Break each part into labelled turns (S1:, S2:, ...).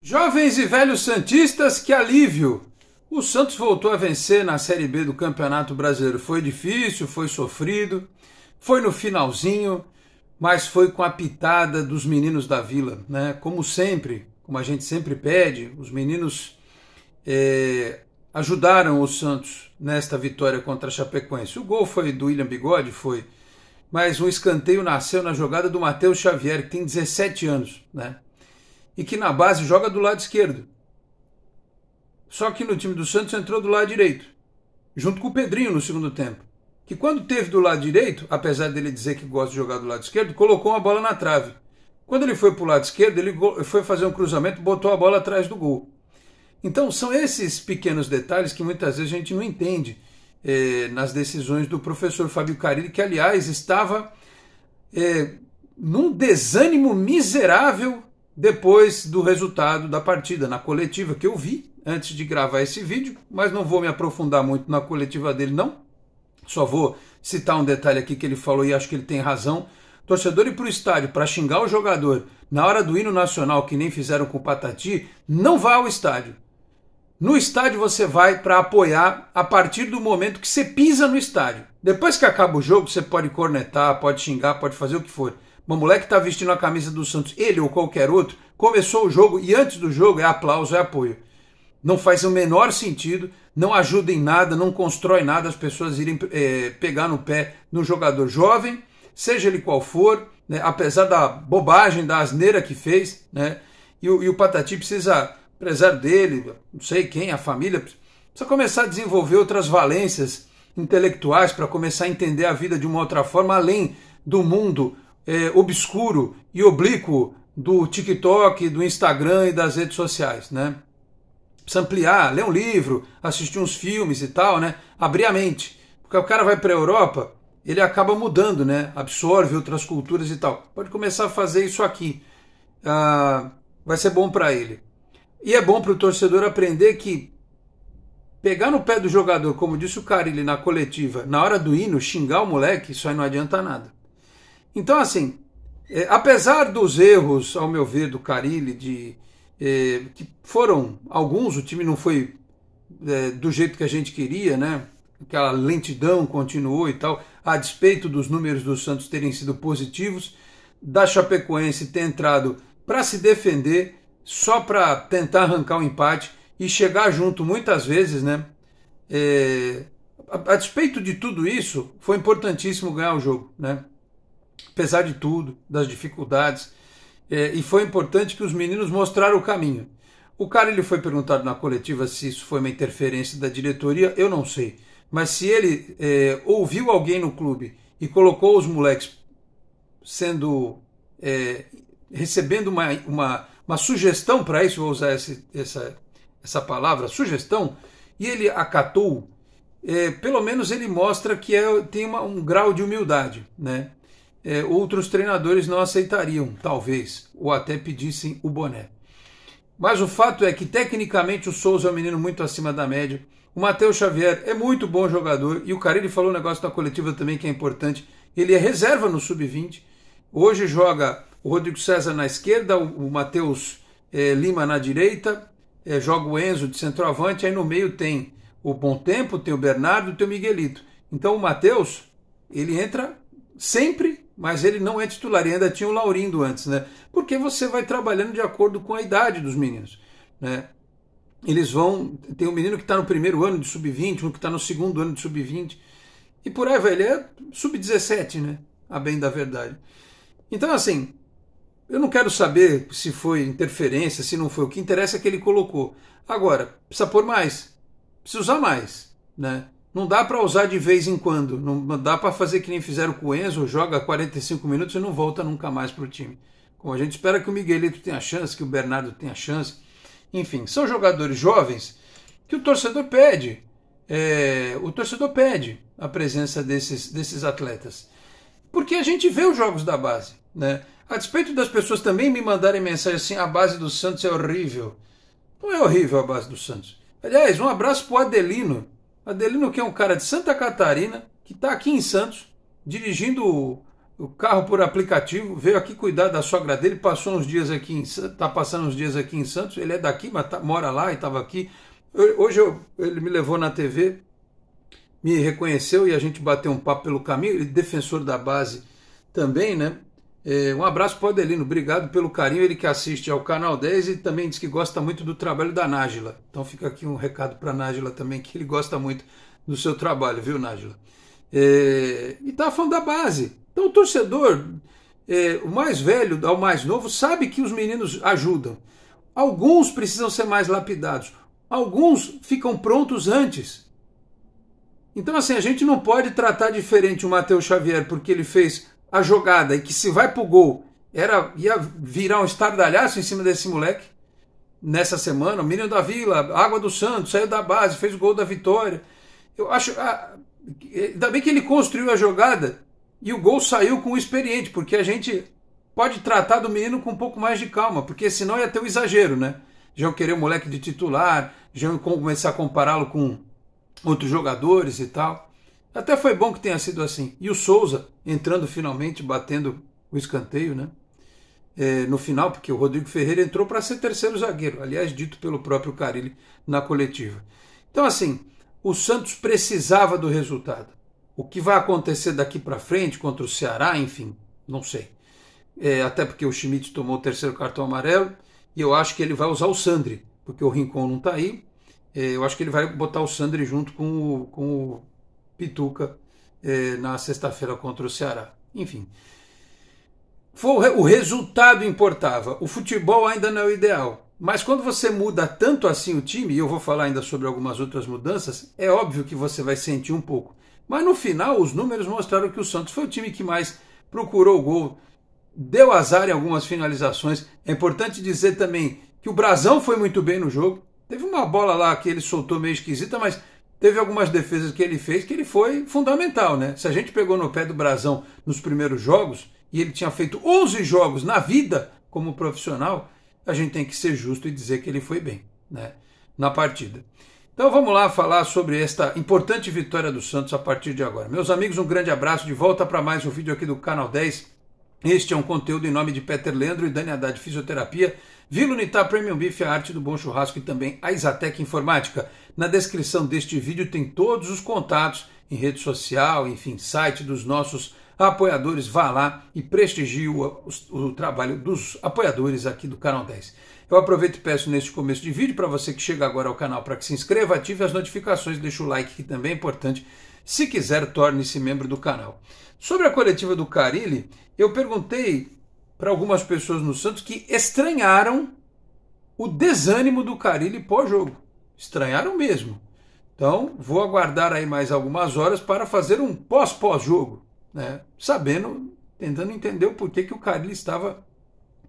S1: Jovens e velhos santistas, que alívio! O Santos voltou a vencer na Série B do Campeonato Brasileiro. Foi difícil, foi sofrido, foi no finalzinho, mas foi com a pitada dos meninos da Vila, né? Como sempre, como a gente sempre pede, os meninos ajudaram o Santos nesta vitória contra a Chapecoense. O gol foi do William Bigode, foi, mas um escanteio nasceu na jogada do Matheus Xavier, que tem 17 anos, né? E que na base joga do lado esquerdo. Só que no time do Santos entrou do lado direito, junto com o Pedrinho no segundo tempo. Que quando teve do lado direito, apesar dele dizer que gosta de jogar do lado esquerdo, colocou uma bola na trave. Quando ele foi para o lado esquerdo, ele foi fazer um cruzamento e botou a bola atrás do gol. Então são esses pequenos detalhes que muitas vezes a gente não entende nas decisões do professor Fábio Carille, que aliás estava num desânimo miserável depois do resultado da partida, na coletiva que eu vi antes de gravar esse vídeo, mas não vou me aprofundar muito na coletiva dele não, só vou citar um detalhe aqui que ele falou e acho que ele tem razão. Torcedor ir para o estádio para xingar o jogador na hora do hino nacional, que nem fizeram com o Patati, não vá ao estádio. No estádio você vai para apoiar a partir do momento que você pisa no estádio. Depois que acaba o jogo, você pode cornetar, pode xingar, pode fazer o que for. Uma moleque está vestindo a camisa do Santos, ele ou qualquer outro, começou o jogo e antes do jogo é aplauso, é apoio. Não faz o menor sentido, não ajuda em nada, não constrói nada as pessoas irem pegar no pé no jogador jovem, seja ele qual for, né, apesar da bobagem, da asneira que fez, né, e o Patati precisa, apesar dele, não sei quem, a família, precisa começar a desenvolver outras valências intelectuais para começar a entender a vida de uma outra forma, além do mundo obscuro e oblíquo do TikTok, do Instagram e das redes sociais, né? Precisa ampliar, ler um livro, assistir uns filmes e tal, né? Abrir a mente. Porque o cara vai para a Europa, ele acaba mudando, né? Absorve outras culturas e tal. Pode começar a fazer isso aqui. Vai ser bom para ele. E é bom para o torcedor aprender que pegar no pé do jogador, como disse o Carille na coletiva, na hora do hino, xingar o moleque, isso aí não adianta nada. Então, assim, apesar dos erros, ao meu ver, do Carille, que foram alguns, o time não foi do jeito que a gente queria, né? Aquela lentidão continuou e tal, a despeito dos números do Santos terem sido positivos, da Chapecoense ter entrado para se defender, só para tentar arrancar um empate e chegar junto muitas vezes, né? A despeito de tudo isso, foi importantíssimo ganhar o jogo, né? Apesar de tudo, das dificuldades, e foi importante que os meninos mostraram o caminho. O cara ele foi perguntado na coletiva se isso foi uma interferência da diretoria, eu não sei, mas se ele ouviu alguém no clube e colocou os moleques recebendo uma sugestão para isso, vou usar essa palavra, sugestão, e ele acatou, pelo menos ele mostra que tem um grau de humildade, né? Outros treinadores não aceitariam, talvez, ou até pedissem o boné. Mas o fato é que, tecnicamente, o Souza é um menino muito acima da média. O Matheus Xavier é muito bom jogador. E o Carille falou um negócio na coletiva também que é importante. Ele é reserva no Sub-20. Hoje joga o Rodrigo César na esquerda, o Matheus Lima na direita. Joga o Enzo de centroavante. Aí no meio tem o Bom Tempo, tem o Bernardo, tem o Miguelito. Então o Matheus, ele entra sempre, mas ele não é titular, e ainda tinha o Laurindo antes, né? Porque você vai trabalhando de acordo com a idade dos meninos, né? Tem um menino que está no primeiro ano de sub-20, um que está no segundo ano de sub-20, e por aí vai, ele é sub-17, né? A bem da verdade. Então, assim, eu não quero saber se foi interferência, se não foi, o que interessa é que ele colocou. Agora, precisa pôr mais, precisa usar mais, né? Não dá para usar de vez em quando, não dá para fazer que nem fizeram com o Enzo, joga 45 minutos e não volta nunca mais para o time. Como a gente espera que o Miguelito tenha chance, que o Bernardo tenha chance. Enfim, são jogadores jovens que o torcedor pede. O torcedor pede a presença desses atletas. Porque a gente vê os jogos da base, né? A despeito das pessoas também me mandarem mensagem assim, a base do Santos é horrível. Não é horrível a base do Santos. Aliás, um abraço para o Adelino. Adelino, que é um cara de Santa Catarina, que está aqui em Santos, dirigindo o carro por aplicativo, veio aqui cuidar da sogra dele, passou uns dias aqui, está passando uns dias aqui em Santos, ele é daqui, mas mora lá e estava aqui. Hoje ele me levou na TV, me reconheceu e a gente bateu um papo pelo caminho, ele é defensor da base também, né? Um abraço para o Adelino, obrigado pelo carinho, ele que assiste ao Canal 10 e também diz que gosta muito do trabalho da Nájila. Então fica aqui um recado para a Nájila também, que ele gosta muito do seu trabalho, viu, Nájila? E estava falando da base. Então o torcedor, o mais velho ao mais novo, sabe que os meninos ajudam. Alguns precisam ser mais lapidados, alguns ficam prontos antes. Então assim, a gente não pode tratar diferente o Matheus Xavier porque ele fez a jogada e que se vai pro gol, ia virar um estardalhaço em cima desse moleque nessa semana. O menino da Vila, Água do Santos, saiu da base, fez o gol da vitória. Eu acho, ainda bem que ele construiu a jogada e o gol saiu com o experiente, porque a gente pode tratar do menino com um pouco mais de calma, porque senão ia ter o exagero, né? Já eu querer o moleque de titular, já eu começar a compará-lo com outros jogadores e tal. Até foi bom que tenha sido assim. E o Souza entrando finalmente, batendo o escanteio, né? No final, porque o Rodrigo Ferreira entrou para ser terceiro zagueiro, aliás, dito pelo próprio Carille na coletiva. Então, assim, o Santos precisava do resultado. O que vai acontecer daqui para frente contra o Ceará, enfim, não sei. Até porque o Schmidt tomou o terceiro cartão amarelo e eu acho que ele vai usar o Sandri, porque o Rincon não está aí. Eu acho que ele vai botar o Sandri junto com o Pituca na sexta-feira contra o Ceará. Enfim, o resultado importava. O futebol ainda não é o ideal. Mas quando você muda tanto assim o time, e eu vou falar ainda sobre algumas outras mudanças, é óbvio que você vai sentir um pouco. Mas no final, os números mostraram que o Santos foi o time que mais procurou o gol, deu azar em algumas finalizações. É importante dizer também que o Brazão foi muito bem no jogo. Teve uma bola lá que ele soltou meio esquisita, mas teve algumas defesas que ele fez que ele foi fundamental, né? Se a gente pegou no pé do Brazão nos primeiros jogos, e ele tinha feito 11 jogos na vida como profissional, a gente tem que ser justo e dizer que ele foi bem, né, na partida. Então vamos lá falar sobre esta importante vitória do Santos a partir de agora. Meus amigos, um grande abraço, de volta para mais um vídeo aqui do Canal 10. Este é um conteúdo em nome de Peter Leandro e Dani Haddad Fisioterapia, Vila Unitar Premium Beef, a arte do bom churrasco e também a Exatec Informática. Na descrição deste vídeo tem todos os contatos em rede social, enfim, site dos nossos apoiadores. Vá lá e prestigie o trabalho dos apoiadores aqui do Canal 10. Eu aproveito e peço neste começo de vídeo para você que chega agora ao canal para que se inscreva, ative as notificações, deixe o like que também é importante. Se quiser, torne-se membro do canal. Sobre a coletiva do Carille, eu perguntei para algumas pessoas no Santos que estranharam o desânimo do Carille pós-jogo. Estranharam mesmo. Então, vou aguardar aí mais algumas horas para fazer um pós-jogo, né? Tentando entender o porquê que o Carille estava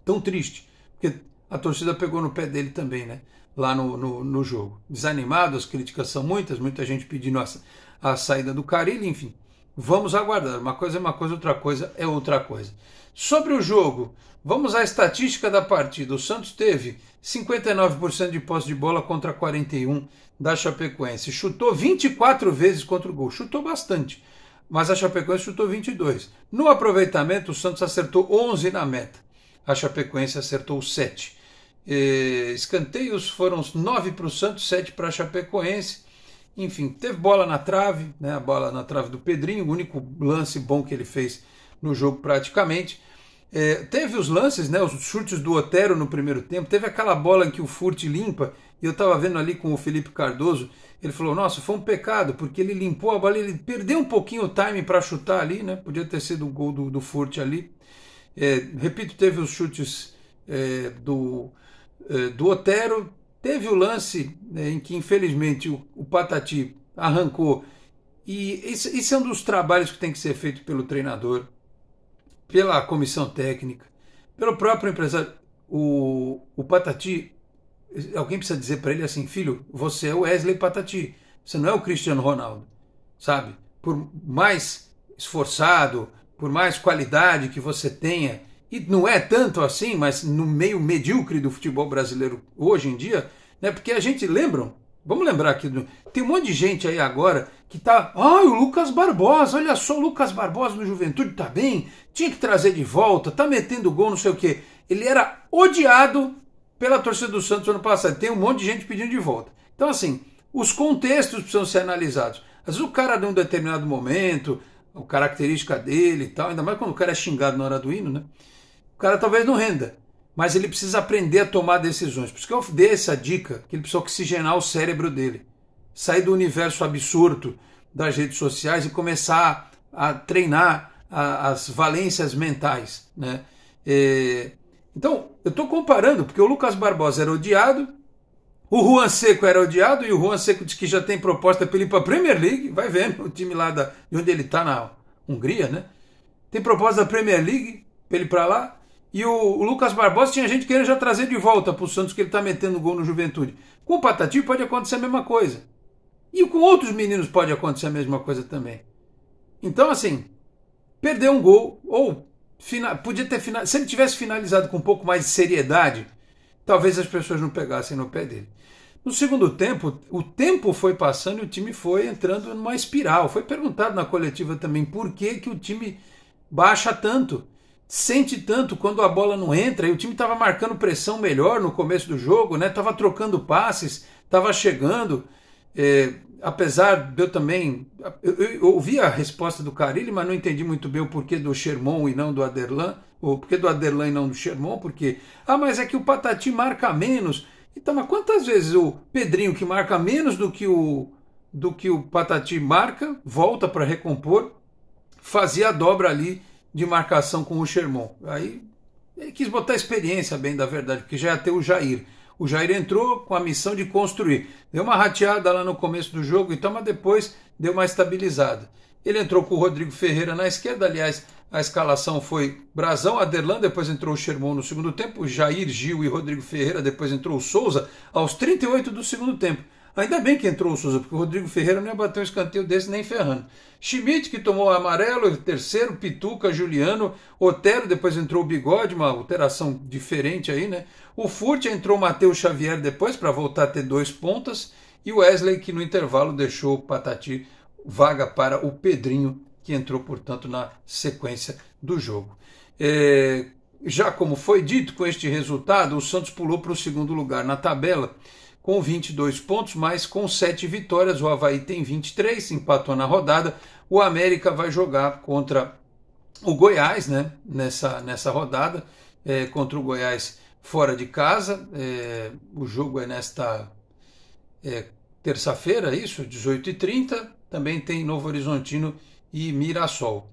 S1: tão triste. Porque a torcida pegou no pé dele também, né? Lá no jogo. Desanimado, as críticas são muita gente pedindo a saída do Carille, enfim. Vamos aguardar. Uma coisa é uma coisa, outra coisa é outra coisa. Sobre o jogo, vamos à estatística da partida. O Santos teve 59% de posse de bola contra 41% da Chapecoense. Chutou 24 vezes contra o gol. Chutou bastante, mas a Chapecoense chutou 22. No aproveitamento, o Santos acertou 11 na meta. A Chapecoense acertou 7. Escanteios foram 9 para o Santos, 7 para a Chapecoense. Enfim, teve bola na trave, né? A bola na trave do Pedrinho, o único lance bom que ele fez no jogo praticamente. Teve os lances, né? Os chutes do Otero no primeiro tempo. Teve aquela bola em que o Furt limpa, e eu estava vendo ali com o Felipe Cardoso, ele falou, nossa, foi um pecado, porque ele limpou a bola, ele perdeu um pouquinho o time para chutar ali, né? Podia ter sido o gol do Furt ali. Repito, teve os chutes do Otero. Teve o lance, né, em que, infelizmente, o Patati arrancou. E esse é um dos trabalhos que tem que ser feito pelo treinador, pela comissão técnica, pelo próprio empresário. O Patati, alguém precisa dizer para ele assim, filho, você é o Wesley Patati, você não é o Cristiano Ronaldo, sabe? Por mais esforçado, por mais qualidade que você tenha, e não é tanto assim, mas no meio medíocre do futebol brasileiro hoje em dia, né? Porque a gente, lembram Vamos lembrar aqui, tem um monte de gente aí agora que tá... o Lucas Barbosa, olha só, o Lucas Barbosa no Juventude tá bem, tinha que trazer de volta, tá metendo gol, não sei o quê. Ele era odiado pela torcida do Santos ano passado. Tem um monte de gente pedindo de volta. Então, assim, os contextos precisam ser analisados. Às vezes o cara, num determinado momento, a característica dele e tal, ainda mais quando o cara é xingado na hora do hino, né? O cara talvez não renda, mas ele precisa aprender a tomar decisões. Por isso que eu dei essa dica, que ele precisa oxigenar o cérebro dele. Sair do universo absurdo das redes sociais e começar a treinar as valências mentais, né? Então, eu estou comparando, porque o Lucas Barbosa era odiado, o Juan Seco era odiado, e o Juan Seco diz que já tem proposta para ele ir para a Premier League, vai vendo, o time lá de onde ele está, na Hungria, né? Tem proposta da Premier League para ele ir para lá, e o Lucas Barbosa tinha gente querendo já trazer de volta para o Santos, que ele está metendo gol no Juventude. Com o Patati pode acontecer a mesma coisa. E com outros meninos pode acontecer a mesma coisa também. Então, assim, perder um gol, ou podia ter finalizado. Se ele tivesse finalizado com um pouco mais de seriedade, talvez as pessoas não pegassem no pé dele. No segundo tempo, o tempo foi passando e o time foi entrando numa espiral. Foi perguntado na coletiva também por que o time baixa tanto, sente tanto quando a bola não entra. E o time estava marcando pressão melhor no começo do jogo, né? Estava trocando passes, estava chegando. Apesar de eu também... Eu ouvi a resposta do Carille, mas não entendi muito bem o porquê do Sherman e não do Aderlan. O porquê do Aderlan e não do Sherman, porque... mas é que o Patati marca menos. Então, mas quantas vezes o Pedrinho, que marca menos do que o Patati marca, volta para recompor, fazia a dobra ali de marcação com o Sherman. Aí ele quis botar experiência, bem da verdade, porque já ia ter o Jair. O Jair entrou com a missão de construir. Deu uma rateada lá no começo do jogo, então, mas depois deu uma estabilizada. Ele entrou com o Rodrigo Ferreira na esquerda, aliás, a escalação foi Brazão, Aderlan, depois entrou o Sherman no segundo tempo, Jair, Gil e Rodrigo Ferreira, depois entrou o Souza aos 38 do segundo tempo. Ainda bem que entrou o Souza, porque o Rodrigo Ferreira não ia bater um escanteio desse nem ferrando. Schmidt, que tomou o amarelo, terceiro, Pituca, Juliano, Otero, depois entrou o Bigode, uma alteração diferente aí, né? O Furt, entrou o Matheus Xavier depois, para voltar a ter 2 pontas, e o Wesley, que no intervalo deixou o Patati vaga para o Pedrinho, que entrou, portanto, na sequência do jogo. Já como foi dito, com este resultado, o Santos pulou para o segundo lugar na tabela, com 22 pontos, mas com 7 vitórias. O Avaí tem 23, empatou na rodada. O América vai jogar contra o Goiás, né, nessa rodada, contra o Goiás fora de casa. O jogo é nesta terça-feira, isso, 18h30. Também tem Novo Horizontino e Mirassol.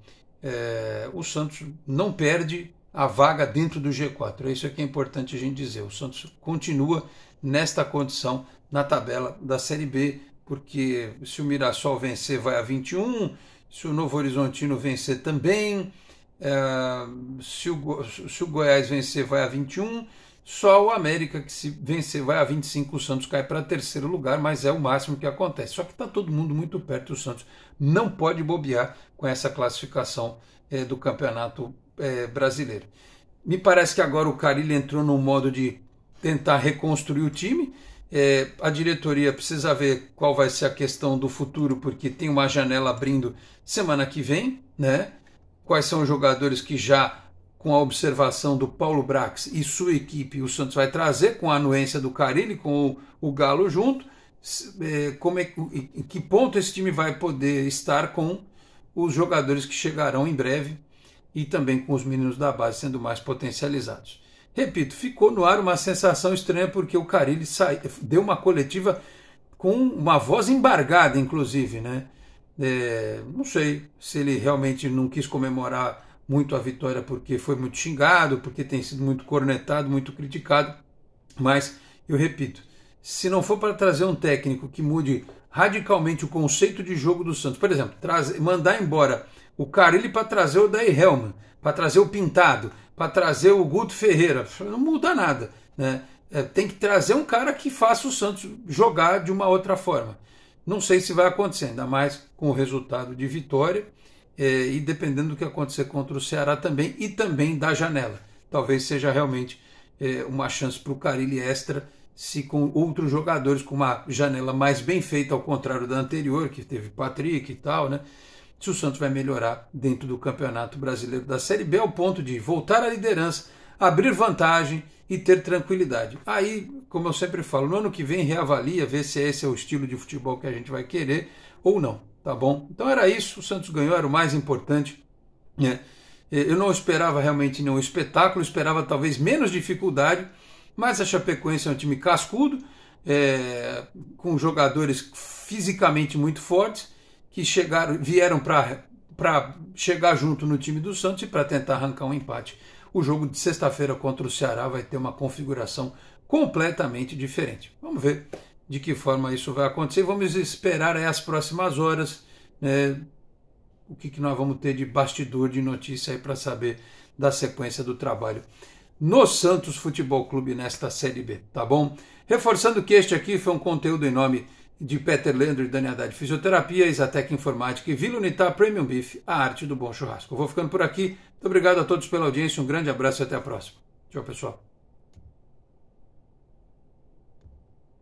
S1: O Santos não perde a vaga dentro do G4. Isso que é importante a gente dizer. O Santos continua nesta condição na tabela da Série B, porque se o Mirassol vencer vai a 21, se o Novo Horizontino vencer também, se o Goiás vencer vai a 21, só o América, que se vencer vai a 25, o Santos cai para terceiro lugar, mas é o máximo que acontece. Só que está todo mundo muito perto, o Santos não pode bobear com essa classificação do Campeonato Brasileiro. Me parece que agora o Carille entrou num modo de tentar reconstruir o time. A diretoria precisa ver qual vai ser a questão do futuro, porque tem uma janela abrindo semana que vem, né? Quais são os jogadores que já, com a observação do Paulo Brax e sua equipe, o Santos vai trazer, com a anuência do Carille, com o Galo junto, em que ponto esse time vai poder estar com os jogadores que chegarão em breve e também com os meninos da base sendo mais potencializados. Repito, ficou no ar uma sensação estranha, porque o Carille deu uma coletiva com uma voz embargada, inclusive, né? Não sei se ele realmente não quis comemorar muito a vitória porque foi muito xingado, porque tem sido muito cornetado, muito criticado, mas eu repito, se não for para trazer um técnico que mude radicalmente o conceito de jogo do Santos, por exemplo, mandar embora o Carille para trazer o Daí Helman, para trazer o Pintado, para trazer o Guto Ferreira, não muda nada, né? Tem que trazer um cara que faça o Santos jogar de uma outra forma. Não sei se vai acontecer, ainda mais com o resultado de vitória, e dependendo do que acontecer contra o Ceará também, e também da janela. Talvez seja realmente uma chance para o Carille extra, se com outros jogadores, com uma janela mais bem feita, ao contrário da anterior, que teve Patrick e tal, né? Se o Santos vai melhorar dentro do Campeonato Brasileiro da Série B, ao ponto de voltar à liderança, abrir vantagem e ter tranquilidade. Aí, como eu sempre falo, no ano que vem reavalia, vê se esse é o estilo de futebol que a gente vai querer ou não, tá bom? Então era isso, o Santos ganhou, era o mais importante, né? Eu não esperava realmente nenhum espetáculo, esperava talvez menos dificuldade, mas a Chapecoense é um time cascudo, com jogadores fisicamente muito fortes, que vieram para chegar junto no time do Santos e para tentar arrancar um empate. O jogo de sexta-feira contra o Ceará vai ter uma configuração completamente diferente. Vamos ver de que forma isso vai acontecer. Vamos esperar aí as próximas horas, né, o que nós vamos ter de bastidor de notícia aí para saber da sequência do trabalho no Santos Futebol Clube nesta Série B, tá bom? Reforçando que este aqui foi um conteúdo em nome de Peter Leandro e Dani Haddad Fisioterapia, Exatec Informática e Vila Unitar Premium Beef, a arte do bom churrasco. Eu vou ficando por aqui. Muito obrigado a todos pela audiência, um grande abraço e até a próxima. Tchau, pessoal.